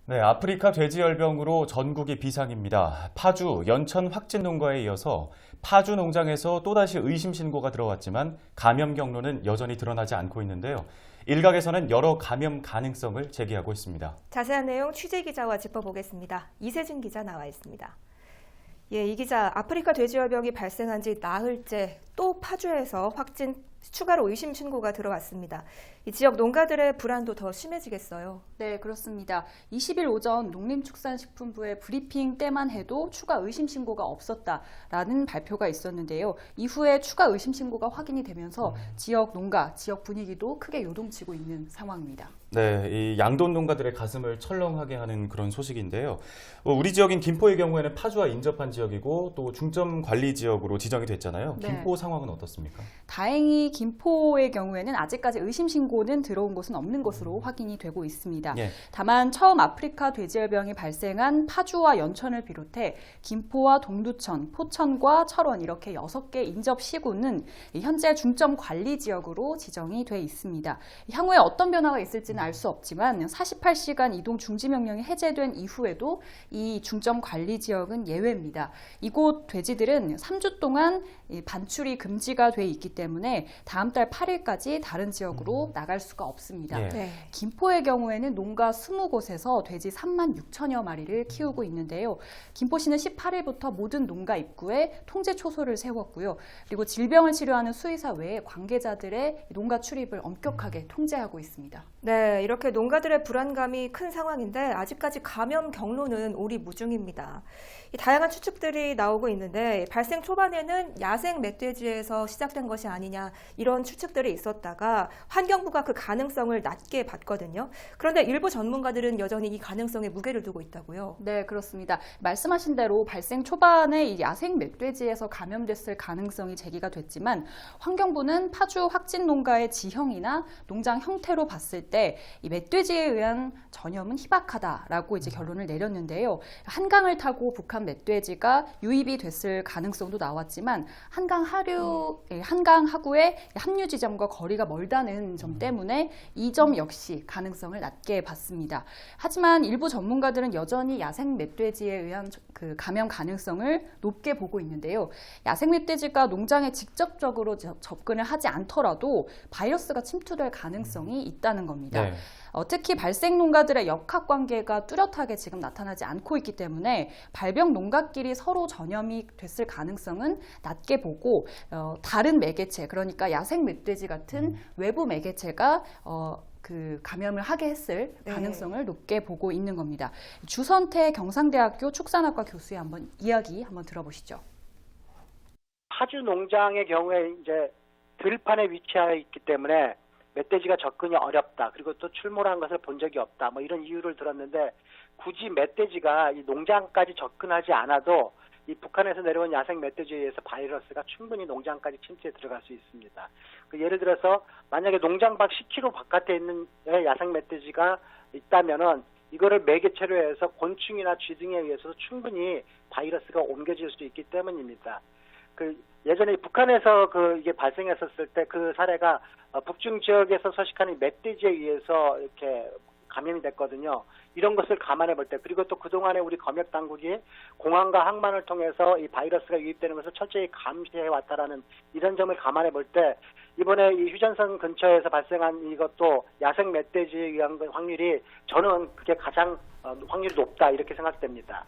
네, 아프리카 돼지열병으로 전국이 비상입니다. 파주, 연천 확진 농가에 이어서 파주 농장에서 또다시 의심 신고가 들어왔지만 감염 경로는 여전히 드러나지 않고 있는데요. 일각에서는 여러 감염 가능성을 제기하고 있습니다. 자세한 내용 취재 기자와 짚어보겠습니다. 이세진 기자 나와 있습니다. 예, 이 기자, 아프리카 돼지열병이 발생한 지 나흘째 또 파주에서 추가로 의심 신고가 들어왔습니다. 이 지역 농가들의 불안도 더 심해지겠어요. 네, 그렇습니다. 20일 오전 농림축산식품부의 브리핑 때만 해도 추가 의심 신고가 없었다라는 발표가 있었는데요. 이후에 추가 의심 신고가 확인이 되면서 지역 농가, 지역 분위기도 크게 요동치고 있는 상황입니다. 네, 이 양돈 농가들의 가슴을 철렁하게 하는 그런 소식인데요. 우리 지역인 김포의 경우에는 파주와 인접한 지역이고 또 중점 관리 지역으로 지정이 됐잖아요. 네. 김포 상황은 어떻습니까? 다행히 김포의 경우에는 아직까지 의심 신고는 들어온 것은 없는 것으로 확인이 되고 있습니다. 예. 다만 처음 아프리카 돼지열병이 발생한 파주와 연천을 비롯해 김포와 동두천, 포천과 철원 이렇게 6개 인접 시군은 현재 중점 관리 지역으로 지정이 돼 있습니다. 향후에 어떤 변화가 있을지는 알 수 없지만 48시간 이동 중지 명령이 해제된 이후에도 이 중점 관리 지역은 예외입니다. 이곳 돼지들은 3주 동안 반출이 금지가 돼 있기 때문에 다음 달 8일까지 다른 지역으로 나갈 수가 없습니다. 예. 네. 김포의 경우에는 농가 20곳에서 돼지 3만 6천여 마리를 키우고 있는데요. 김포시는 18일부터 모든 농가 입구에 통제 초소를 세웠고요. 그리고 질병을 치료하는 수의사 외에 관계자들의 농가 출입을 엄격하게 통제하고 있습니다. 네, 이렇게 농가들의 불안감이 큰 상황인데 아직까지 감염 경로는 오리무중입니다. 이 다양한 추측들이 나오고 있는데 발생 초반에는 야생 멧돼지에서 시작된 것이 아니냐 이런 추측들이 있었다가 환경부가 그 가능성을 낮게 봤거든요. 그런데 일부 전문가들은 여전히 이 가능성에 무게를 두고 있다고요. 네, 그렇습니다. 말씀하신 대로 발생 초반에 이 야생 멧돼지에서 감염됐을 가능성이 제기가 됐지만 환경부는 파주 확진 농가의 지형이나 농장 형태로 봤을 때 이 멧돼지에 의한 전염은 희박하다라고 이제 결론을 내렸는데요. 한강을 타고 북한 멧돼지가 유입이 됐을 가능성도 나왔지만 한강 하구의 합류 지점과 거리가 멀다는 점 때문에 이 점 역시 가능성을 낮게 봤습니다. 하지만 일부 전문가들은 여전히 야생 멧돼지에 의한 그 감염 가능성을 높게 보고 있는데요. 야생 멧돼지가 농장에 직접적으로 접근을 하지 않더라도 바이러스가 침투될 가능성이 있다는 겁니다. 네. 특히 발생 농가들의 역학관계가 뚜렷하게 지금 나타나지 않고 있기 때문에 발병 농가끼리 서로 전염이 됐을 가능성은 낮게 보고 다른 매개체, 그러니까 야생 멧돼지 같은 외부 매개체가 그 감염을 하게 했을 가능성을 높게 보고 있는 겁니다. 주선태 경상대학교 축산학과 교수의 이야기 한번 들어보시죠. 파주 농장의 경우에 이제 들판에 위치하여 있기 때문에 멧돼지가 접근이 어렵다. 그리고 또 출몰한 것을 본 적이 없다. 뭐 이런 이유를 들었는데 굳이 멧돼지가 이 농장까지 접근하지 않아도 이 북한에서 내려온 야생 멧돼지에 의해서 바이러스가 충분히 농장까지 침투해 들어갈 수 있습니다. 예를 들어서 만약에 농장 밖 10km 바깥에 있는 야생 멧돼지가 있다면은 이거를 매개체로 해서 곤충이나 쥐 등에 의해서 충분히 바이러스가 옮겨질 수 있기 때문입니다. 예전에 북한에서 이게 발생했었을 때 그 사례가 북중 지역에서 서식하는 멧돼지에 의해서 이렇게 감염이 됐거든요. 이런 것을 감안해 볼 때, 그리고 또 그동안에 우리 검역 당국이 공항과 항만을 통해서 이 바이러스가 유입되는 것을 철저히 감시해 왔다라는 이런 점을 감안해 볼 때, 이번에 이 휴전선 근처에서 발생한 이것도 야생 멧돼지에 의한 확률이 저는 그게 가장 확률이 높다 이렇게 생각됩니다.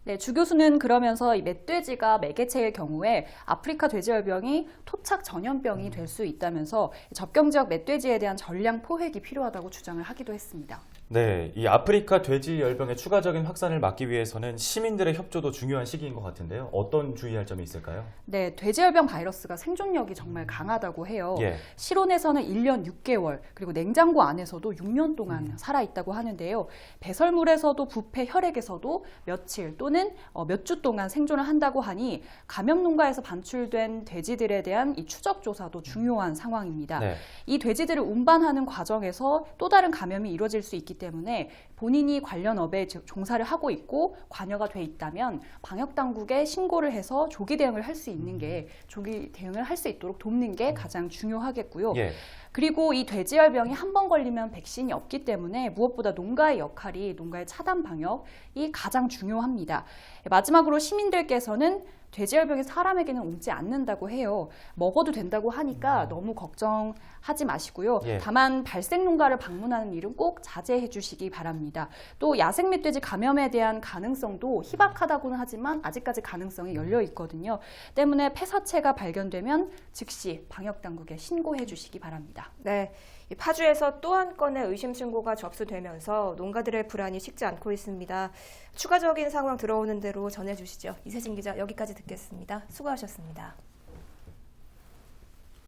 네, 주 교수는 그러면서 이 멧돼지가 매개체의 경우에 아프리카 돼지열병이 토착 전염병이 될 수 있다면서 접경 지역 멧돼지에 대한 전량 포획이 필요하다고 주장을 하기도 했습니다. 네, 이 아프리카 돼지 열병의 추가적인 확산을 막기 위해서는 시민들의 협조도 중요한 시기인 것 같은데요. 어떤 주의할 점이 있을까요? 네, 돼지열병 바이러스가 생존력이 정말 강하다고 해요. 예. 실온에서는 1년 6개월, 그리고 냉장고 안에서도 6년 동안 살아있다고 하는데요. 배설물에서도 부패, 혈액에서도 며칠 또는 몇 주 동안 생존을 한다고 하니 감염 농가에서 반출된 돼지들에 대한 이 추적 조사도 중요한 상황입니다. 네. 이 돼지들을 운반하는 과정에서 또 다른 감염이 이루어질 수 있기 때문에 본인이 관련 업에 종사를 하고 있고 관여가 돼 있다면 방역 당국에 신고를 해서 조기 대응을 할 수 있는 게 조기 대응을 할 수 있도록 돕는 게 가장 중요하겠고요. 예. 그리고 이 돼지열병이 한 번 걸리면 백신이 없기 때문에 무엇보다 농가의 역할이 농가의 차단 방역이 가장 중요합니다. 마지막으로 시민들께서는 돼지열병이 사람에게는 옮지 않는다고 해요. 먹어도 된다고 하니까 너무 걱정하지 마시고요. 예. 다만 발생 농가를 방문하는 일은 꼭 자제해 주시기 바랍니다. 또 야생 멧돼지 감염에 대한 가능성도 희박하다고는 하지만 아직까지 가능성이 열려 있거든요. 때문에 폐사체가 발견되면 즉시 방역당국에 신고해 주시기 바랍니다. 네, 이 파주에서 또 한 건의 의심 신고가 접수되면서 농가들의 불안이 식지 않고 있습니다. 추가적인 상황 들어오는 대로 전해주시죠. 이세진 기자, 여기까지 듣겠습니다. 수고하셨습니다.